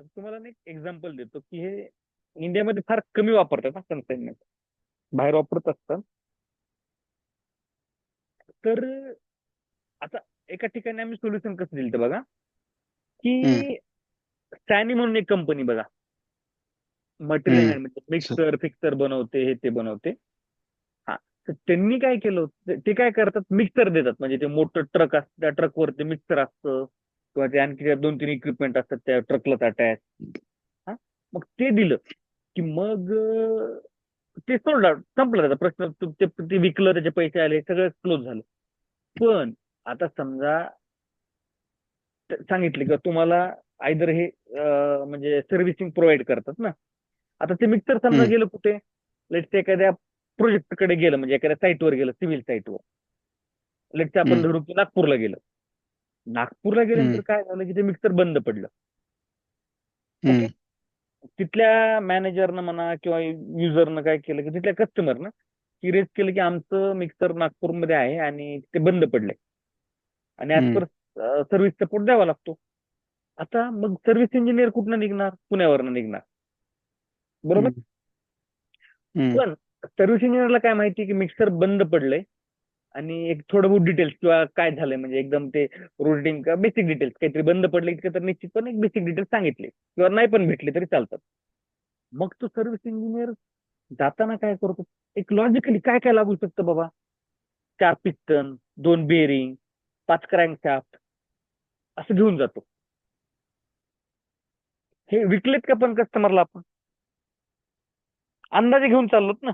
तर तुम्हाला मी एक एक्झाम्पल देतो की हे इंडियामध्ये फार कमी वापरतात ना कन्साइनमेंट, बाहेर वापरत असतात. तर आता एका ठिकाणी आम्ही सोल्युशन कसं दिलं बघा, हम्म. की सॅनी म्हणून एक कंपनी बघा, मटेरियल हम्म. हँड म्हणजे मिक्सर फिक्सर बनवते, हे ते बनवते. हा, तर त्यांनी काय केलं होतं, ते काय करतात, मिक्सर देतात. म्हणजे ते मोठं ट्रक असतं, त्या ट्रकवर ते मिक्सर असतं किंवा ते आणखी 2-3 इक्विपमेंट असतात त्या ट्रकला अटॅच. हा, मग ते दिलं की मग ते सोडलं, संपलं त्याचा प्रश्न. ते विकलं, त्याचे पैसे आले, सगळं क्लोज झालं. पण आता समजा सांगितले की तुम्हाला आयदर हे म्हणजे सर्व्हिसिंग प्रोव्हाइड करतात ना. आता ते मिक्सर समजा हम्म. गेलं कुठे, लेट एखाद्या प्रोजेक्टकडे गेलं, म्हणजे एखाद्या साईटवर गेलं, सिव्हिल साईटवर. लेट आपण हम्म. धरू की नागपूरला गेलं. नागपूरला गेल्यानंतर हम्म. काय झालं की ते मिक्सर बंद पडलं. ओके. हम्म. तिथल्या मॅनेजरनं म्हणा किंवा युजरनं काय केलं की तिथल्या कस्टमरनं की रेज केलं की आमचं मिक्सर नागपूरमध्ये आहे आणि ते बंद पडलंय आणि ऍज हम्म. पर सर्व्हिस सपोर्ट द्यावा लागतो. आता मग सर्व्हिस इंजिनियर कुठनं निघणार, पुण्यावरनं निघणार, बरोबर. हम्म. हम्म. पण सर्व्हिस इंजिनियरला काय माहिती की मिक्सर बंद पडलंय आणि एक थोडं बहुत डिटेल्स किंवा काय झालंय, म्हणजे एकदम ते रुटीन किंवा बेसिक डिटेल्स, काहीतरी बंद पडले इतकं तर निश्चितपणे एक बेसिक डिटेल्स सांगितले किंवा नाही पण भेटले तरी चालतात. मग तो सर्व्हिस इंजिनियर जाताना काय करतो, एक लॉजिकली काय काय लागू शकतं बाबा, 4 पिस्टन, 2 बेरिंग, 5 क्रँकशाफ्ट असं घेऊन जातो. हे विकलेत का पण कस्टमरला आपण, अंदाजे घेऊन चाललोत ना,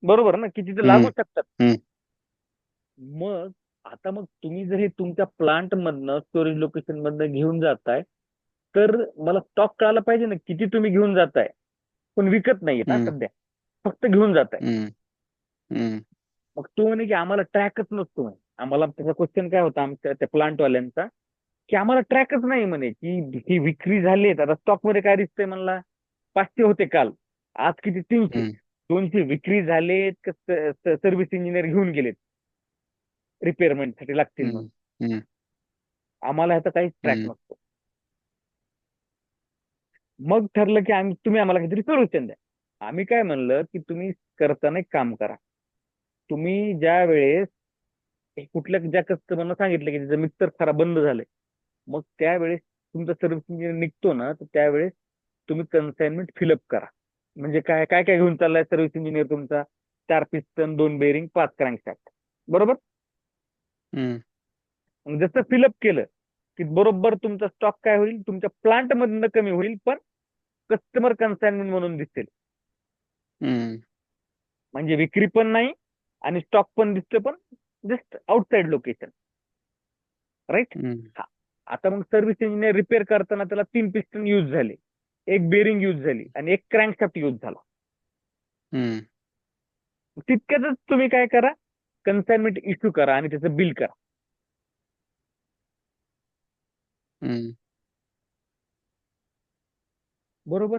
बरोबर ना, की तिथे लागू हम्म. शकतात. हम्म. मग आता मग तुम्ही जर हे तुमच्या प्लांट मधनं, स्टोरेज लोकेशन मधनं घेऊन जाताय, तर मला स्टॉक कळायला पाहिजे ना किती तुम्ही घेऊन जाताय. पण विकत नाहीये ना हम्म. सध्या, फक्त घेऊन जाताय. हम्म. हम्म. मग तो म्हणे की आम्हाला ट्रॅकच नसतो म्हणे. आम्हाला त्याचा क्वेश्चन काय होता आमच्या त्या प्लांटवाल्यांचा, की आम्हाला ट्रॅकच नाही म्हणे की ही विक्री झाली. आता स्टॉक मध्ये काय दिसतंय म्हणला, 500 होते काल, आज किती 300, हम्म. 200 विक्री झालेत, सर्व्हिस इंजिनियर घेऊन गेलेत रिपेअरमेंट साठी लागतील म्हणून. हम्म. हम्म. आम्हाला ह्याचा काहीच ट्रॅक हम्म. नसतो. मग ठरलं की तुम्ही आम्हाला काहीतरी सोल्युशन द्या. आम्ही काय म्हणलं की तुम्ही करताना एक काम करा, तुम्ही ज्या वेळेस कुठल्या ज्या कस्टमरनं सांगितलं की त्याचं मिक्सर खराब बंद झालंय, मग त्यावेळेस तुमचा सर्व्हिस इंजिनियर निघतो ना, तर त्यावेळेस तुम्ही कन्साइनमेंट फिलअप करा. म्हणजे काय काय काय घेऊन चाललाय सर्व्हिस इंजिनियर तुमचा, 4 पिस्टन, 2 बेरिंग, 5 क्रँकशाफ्ट, बरोबर. हम्म. मग जसं फिलअप केलं की बरोबर तुमचा स्टॉक काय होईल, तुमच्या प्लांट मधनं कमी होईल, पण कस्टमर कन्साइनमेंट म्हणून दिसेल. हम्म. म्हणजे विक्री पण नाही आणि स्टॉक पण दिसतो, पण जस्ट आउटसाइड लोकेशन, राईट. हम्म. हा, आता मग सर्व्हिस इंजिनियर रिपेअर करताना त्याला 3 पिस्टन यूज झाले, एक बेरिंग यूज झाली आणि एक क्रँकशाफ्ट यूज झाला. हम्म. तितक्यातच तुम्ही काय करा, कन्साइनमेंट इश्यू करा आणि त्याचं बिल करा, हम्म. बरोबर.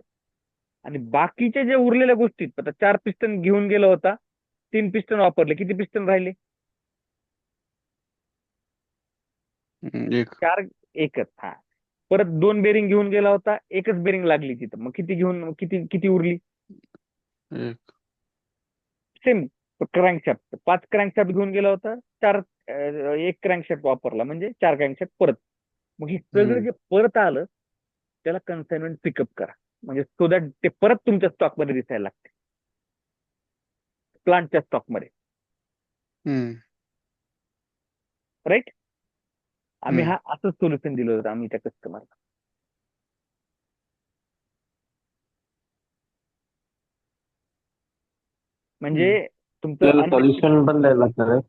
आणि बाकीच्या ज्या उरलेल्या गोष्टी, आता 4 पिस्टन घेऊन गेला होता, 3 पिस्टन वापरले, किती पिस्टन राहिले? एक. 4, एकच. हा, परत 2 बेरिंग घेऊन गेला होता, एकच बेरिंग लागली तिथं, मग किती किती उरली? एक. सेम. क्रँकशाफ्ट 5 क्रँकशाफ्ट घेऊन गेला होता, 4 एक क्रँकशाफ्ट वापरला, म्हणजे 4 क्रँकशाफ्ट परत. मग हे सगळं हम्म. जे परत आलं त्याला कन्साइनमेंट पिकअप करा, म्हणजे सो दॅट ते परत तुमच्या स्टॉक मध्ये दिसायला लागते, प्लांटच्या स्टॉक मध्ये, हम्म. राईट. आम्ही हम्म. हा असंच सोल्युशन दिलं होतं आम्ही त्या कस्टमरला. हम्म. म्हणजे तुमचं त्याला सॉल्युशन पण द्यायला लागणार आहे.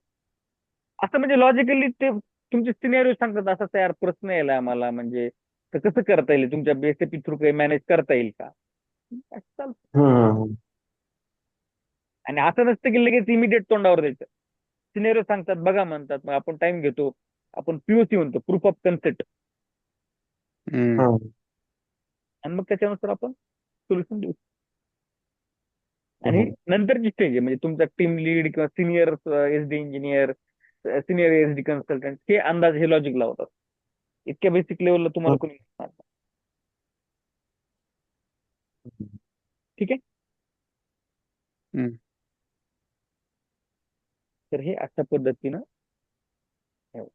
असं म्हणजे लॉजिकली ते तुमचे सिनेरिओ सांगतात, असा तयार प्रश्न यायला आम्हाला, म्हणजे तर कसं करता येईल, तुमच्या बेसिपी थ्रू काही मॅनेज करता येईल का, असं चालतं. हम्म. आणि असं नसतं की लगेच इमिडिएट तोंडावर द्यायचं. सिनेरिओ सांगतात, बघा म्हणतात, मग आपण टाइम घेतो, आपण पीओसी म्हणतो, प्रूफ ऑफ कन्सेप्ट, हम्म. हम्म. आणि मग त्याच्यानुसार आपण सोल्युशन देऊ. आणि हम्म. नंतरची स्टेज आहे, म्हणजे तुमचा टीम लीड किंवा senior S D engineer, senior S D consultant हे अंदाज, हे लॉजिक लावतात. इतक्या बेसिक लेवलला तुम्हाला कोणी म्हणणार नाही. ठीक आहे. हम्म. तर हे अशा पद्धतीनं ठेवा.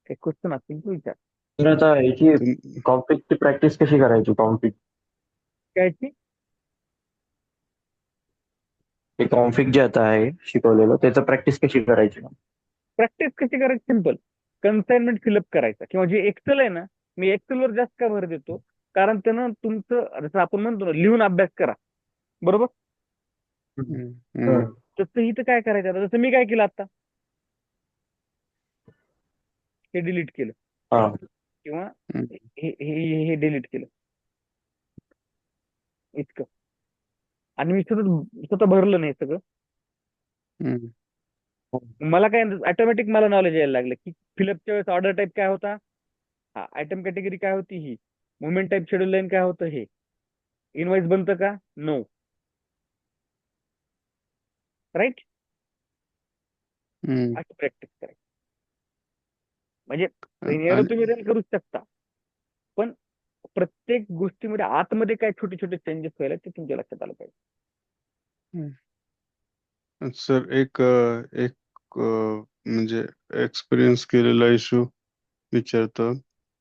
काही क्वेश्चन असतील तर विचार. तर आता याची तुम- कॉम्पिकची प्रॅक्टिस कशी करायची? कॉम्पिक कायची ते कॉन्फिग जे आता आहे शिकवलेलं त्याचं प्रॅक्टिस कशी करायची? प्रॅक्टिस कशी करायची? सिम्पल. कन्साइनमेंट फिलअप करायचा, किंवा जे एक्सेल आहे ना, मी एक्सेलवर जास्त का भर देतो, कारण त्यानं तुमचं जसं आपण म्हणतो ना, लिहून अभ्यास करा, बरोबर. हम्म. हं. हम्म. तसं इथं काय करायचं आता, जसं मी काय केलं आता, हे डिलीट केलं, हा. किंवा हम्म. हे डिलीट केलं, इतकं. आणि मी सतत स्वतः भरलं नाही सगळं. हम्म. मला काय ऑटोमॅटिक मला नॉलेज यायला लागलं की फिलअपच्या वेळेस ऑर्डर टाईप काय होता, हा आयटम कॅटेगरी काय होती, ही मुवमेंट टाईप शेड्यूल लाईन काय होतं, हे इनवाइस बनतं का, नो, राईट. हम्म. अशी प्रॅक्टिस करायची. म्हणजे आणि तुम्ही रन करू शकता, पण प्रत्येक गोष्टीमध्ये आतमध्ये काय छोटे छोटे चेंजेस व्हायला ते तुमच्या लक्षात आलं पाहिजे. सर एक म्हणजे एक्सपिरियन्स केलेला इश्यू विचारतो.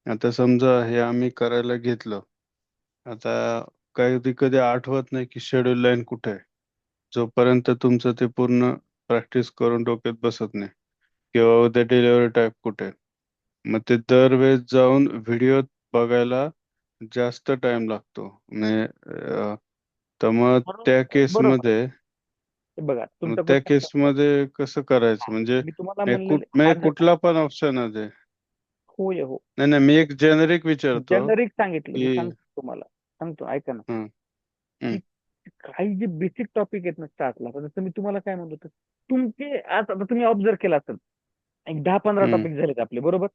आता समजा हे आम्ही करायला घेतलं, आता कधी कधी आठवत नाही की शेड्यूल लाईन कुठे आहे, जोपर्यंत तुमचं ते पूर्ण प्रॅक्टिस करून डोक्यात बसत नाही, किंवा उद्या डिलिव्हरी टाईप कुठे आहे. मग ते दरवेळेस जाऊन व्हिडिओ बघायला जास्त टाइम लागतो. म्हणजे तर मग त्या बरोबर आहे. केसमध्ये हे बघा मग तुमचा त्या क्वेश्चन, केसमध्ये कसं करायचं? म्हणजे मी तुम्हाला हे म्हणलेले म्हणजे आज, कुठला पण ऑप्शन आहे. होय हो, नाही नाही, मी एक जेनेरिक विचारतो जनरिक सांगितलं, मी की सांगतो तुम्हाला, सांगतो ऐका ना, हं, की हं, काही जे बेसिक टॉपिक आहेत ना स्टार्टला, जसं मी तुम्हाला काय म्हणतो, तुमचे आज आता तुम्ही ऑब्झर्व केला असेल, एक 10-15 हं, टॉपिक झालेत आपले, बरोबर.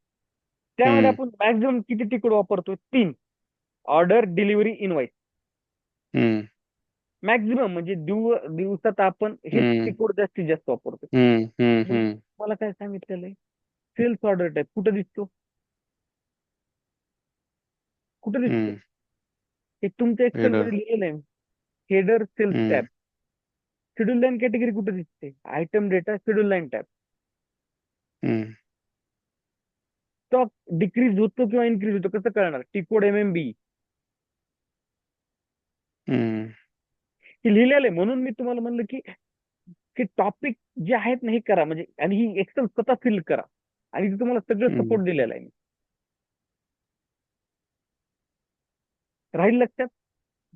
त्यामध्ये हं, आपण मॅक्झिमम किती तिकीट वापरतोय? 3. Order, delivery, invoice. हं, मॅक्झिमम म्हणजे दिवसात आपण हेच हं, तिकीट जास्तीत जास्त वापरतोय. हं, हं, मी हं, तुम्हाला काय सांगितलेलं आहे, सेल्स ऑर्डर टाईप कुठं दिसतो? कुठं दिसतो? हं, हे तुमच्या एक्सेल हेडर. मध्ये लिहिलेलं आहे, हेडर सेल्स हं, टॅब. शेड्यूल लाईन कॅटेगरी कुठे दिसते? Item data schedule line tab. हं, स्टॉक डिक्रीज होतो किंवा इन्क्रीज होतो कसं कळणार? टी कोड MMB हं, हे लिहिलेलं आहे. म्हणून मी तुम्हाला म्हणलं की की टॉपिक जे आहेत ना हे करा, म्हणजे आणि ही एक्सेल स्वतः फिल करा, आणि इथे तुम्हाला सगळं हं, सपोर्ट दिलेला आहे मी. राहील लक्षात.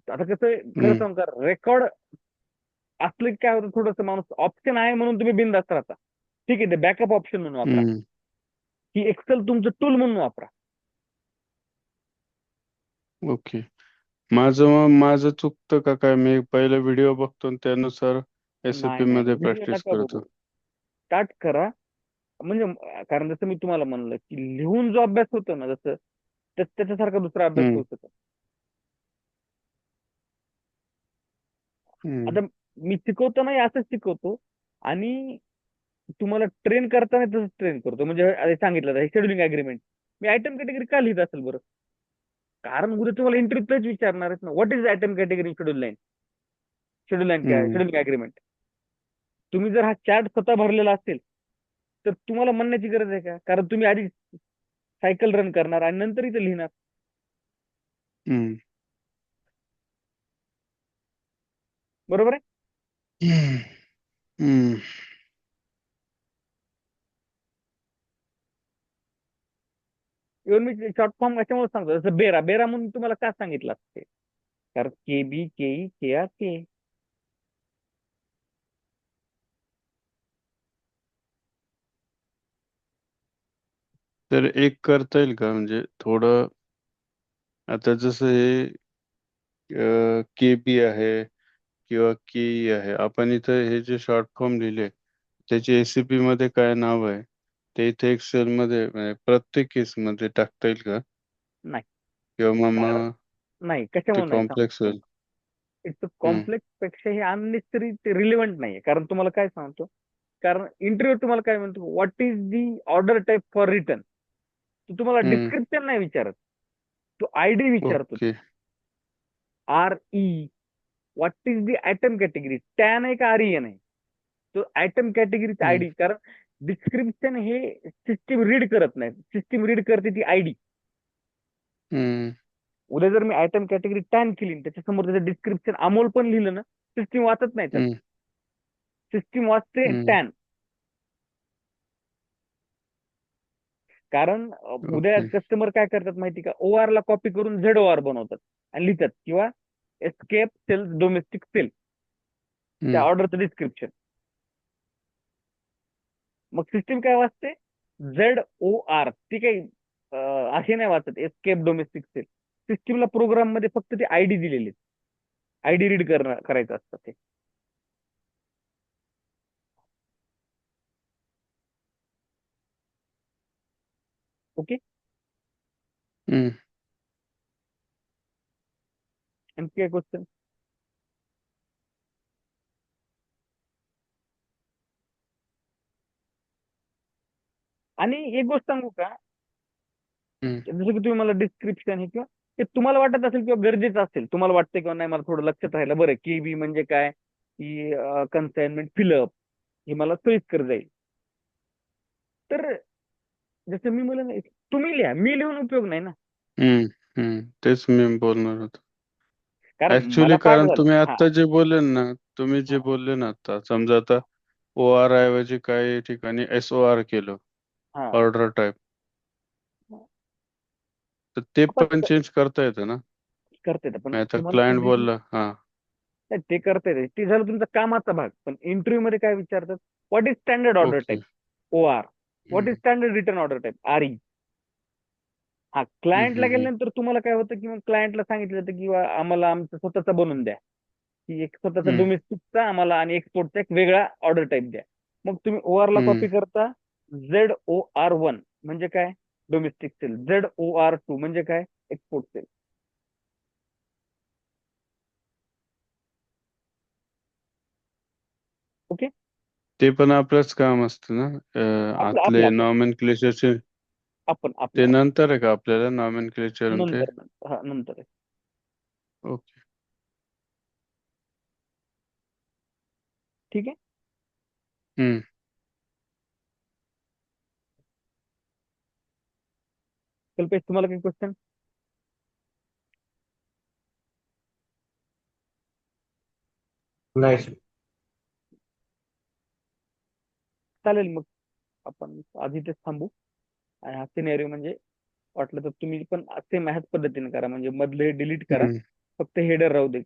आता कसं आहे, खरं हं, सांगू का, रेकॉर्ड असलं की काय होतं, थोडंसं माणूस ऑप्शन आहे म्हणून तुम्ही बिनधास्त राहता. ठीक आहे, ते बॅकअप ऑप्शन म्हणून वापरा, हं. ही एक्सेल तुमचं टूल म्हणून वापरा. ओके. माझं चुकतं का काय? मी पहिला व्हिडिओ बघतो आणि त्यानुसार नाही SAP नाही मध्ये व्हिडिओ प्रॅक्टिस नका बघू, करतो. स्टार्ट करा. म्हणजे कारण जसं मी तुम्हाला म्हणलं की लिहून जो अभ्यास होतो ना, जसं त्याच्यासारखा दुसरा अभ्यास हं, होऊ शकतो. हं, आता मी शिकवताना असंच शिकवतो, आणि तुम्हाला ट्रेन करताना तसंच ट्रेन करतो. म्हणजे आधी सांगितलं शेड्युलिंग अग्रीमेंट मी आयटम कॅटेगरी का लिहित असेल बरं? कारण उद्या तुम्हाला इंटरव्ह्यू तेच विचारणार आहेत ना, what is item category schedule line. Schedule line काय? हं, शेड्युलिंग अग्रीमेंट. तुम्ही जर हा चार्ट स्वतः भरलेला असेल तर तुम्हाला म्हणण्याची गरज आहे का? कारण तुम्ही आधी सायकल रन करणार आणि नंतर इथे लिहिणार. हं, बरोबर आहे. हं, हं. इव्हन मी शॉर्ट फॉर्म कशामुळे सांगतो, जसं बेरा बेरा म्हणून तुम्हाला का सांगितलं असते, कारण KB, KE, KR, के. तर एक करता येईल का? म्हणजे थोडं, आता जसं हे KB आहे किंवा KE आहे, आपण इथं हे जे शॉर्ट फॉर्म लिहिले त्याचे SAP मध्ये काय नाव आहे ते इथे एक्सेल मध्ये म्हणजे प्रत्येक केस मध्ये टाकता येईल का? नाही, किंवा मग कारण नाही, ते कशामुळे नाही कॉम्प्लेक्स सांगतो. होईल. इट्स हम्म, कॉम्प्लेक्स पेक्षा हे अननेसेसरी, ते रिलेव्हंट नाहीये. कारण तुम्हाला काय सांगतो, कारण इंटरव्ह्यू तुम्हाला काय म्हणतो, what is the order type for return. तो तुम्हाला हम्म. डिस्क्रिप्शन नाही विचारत, तो आयडी विचारतो. Okay. RE, what is the item category, टॅन आहे का REN आहे, तो आयटम कॅटेगरीचा हम्म. आयडी. कारण डिस्क्रिप्शन हे सिस्टीम रीड करत नाही, सिस्टीम रीड करते ती आयडी. हम्म. उद्या जर मी आयटम कॅटेगरी टॅन केली आणि त्याच्यासमोर त्याचं डिस्क्रिप्शन अमोल पण लिहिलं ना, सिस्टीम वाचत नाही त्याला, हम्म. सिस्टीम वाचते हम्म. टॅन. कारण उद्या ओके. कस्टमर काय करतात माहिती का, OR ला कॉपी करून ZOR बनवतात आणि लिहितात, किंवा एस्केप सेल्स डोमेस्टिक सेल, त्या हम्म. ऑर्डरचं डिस्क्रिप्शन. मग सिस्टीम काय वाचते, ZOR. ती काही असे नाही वाचत एस्केप डोमेस्टिक सेल. सिस्टीमला प्रोग्राम मध्ये फक्त ते आयडी दिलेले, आयडी रीड करायचं असतं ते. ओके. हम्म. आणखी काय क्वेश्चन? आणि एक गोष्ट सांगू का, हम्म. जसं की तुम्ही मला डिस्क्रिप्शन हे किंवा ते तुम्हाला वाटत असेल किंवा गरजेचं असेल, तुम्हाला वाटतं किंवा नाही मला थोडं लक्षात राहिलं, बरं KB म्हणजे काय, की कन्साइनमेंट फिलअप, हे मला सोयीस्कर जाईल. तर जसं मी मला नाही, तुम्ही लिहा, मी लिहून उपयोग नाही ना. हम्म. तेच मी बोलणार होतो. कारण ऍक्च्युली मला पाठ कारण झालं. तुम्ही हा आता जे बोलले ना, तुम्ही जे हा बोलले ना आता, समजा आता OR ऐवजी काही ठिकाणी SOR केलं, हा ऑर्डर टाईप, तर ते आपण पण चेंज करता येतं ना. करता येतं, पण मी आता तुम्हाला क्लायंट कंडिशन बोलला, हा. ते करता येते, ते झालं तुमचा कामाचा भाग. पण इंटरव्ह्यू मध्ये काय विचारतात, what is standard order okay. Type, OR. What is hmm. Standard return order type, RE. हा, हम्म. क्लायंटला गेल्यानंतर तुम्हाला काय होतं, की मग क्लायंटला सांगितलं जातं की आम्हाला आमचं स्वतःचा बनवून द्या, की एक स्वतःचा हम्म. डोमेस्टिकचा आम्हाला आणि एक्सपोर्टचा एक वेगळा ऑर्डर टाईप द्या. मग तुम्ही OR ला हम्म. कॉपी करता, ZOR1 म्हणजे काय, डोमेस्टिक सेल. ZOR2 म्हणजे काय, एक्सपोर्ट सेल. ओके. ते पण आपलंच काम असतं ना, आपलं आपलं आतले आपलं नॉमेनक्लेचरचे. आपण ते आपलं नंतर आहे का आपल्याला नॉमेनक्लेचर ते? नंतर हा नंतर आहे. ओके. ठीक आहे. हम्म. कल्पेश, तुम्हाला काही क्वेश्चन? नाही sir. चालेल, मग आपण आधी तेच थांबू. आणि हा सिनेरिओ म्हणजे वाटलं तर तुम्ही पण सेम ह्याच पद्धतीने करा, म्हणजे मधले डिलीट करा, हम्म. फक्त हेडर राहू दे,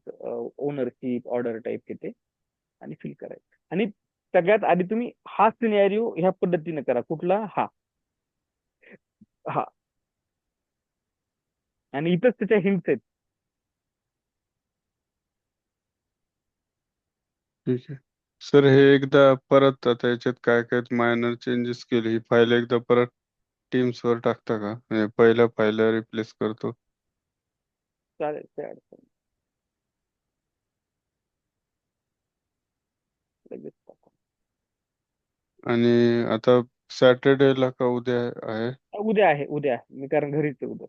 ओनरशिप ऑर्डर टाईप येते, आणि फिल करायचं. आणि सगळ्यात आधी तुम्ही हा सिनेरिओ ह्या पद्धतीने करा, कुठला, हा हा आणि इथंच त्याच्या हिंट्स आहेत. ठीक आहे सर. हे एकदा परत आता याच्यात काय काय मायनर चेंजेस केले, ही फाईल एकदा परत टीम्स वर टाकता का? म्हणजे पहिल्या फाईल रिप्लेस करतो. चालेल, काय अडचण नाही. लगेच टाका. आणि आता सॅटर्डेला का उद्या आहे? उद्या आहे, उद्या आहे मी, कारण घरीच आहे उद्या.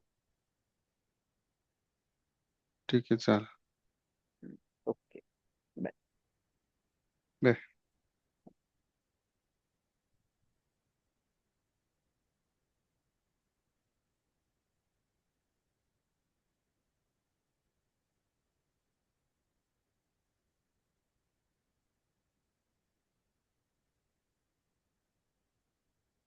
ठीक आहे, चालेल. ओके. बाय.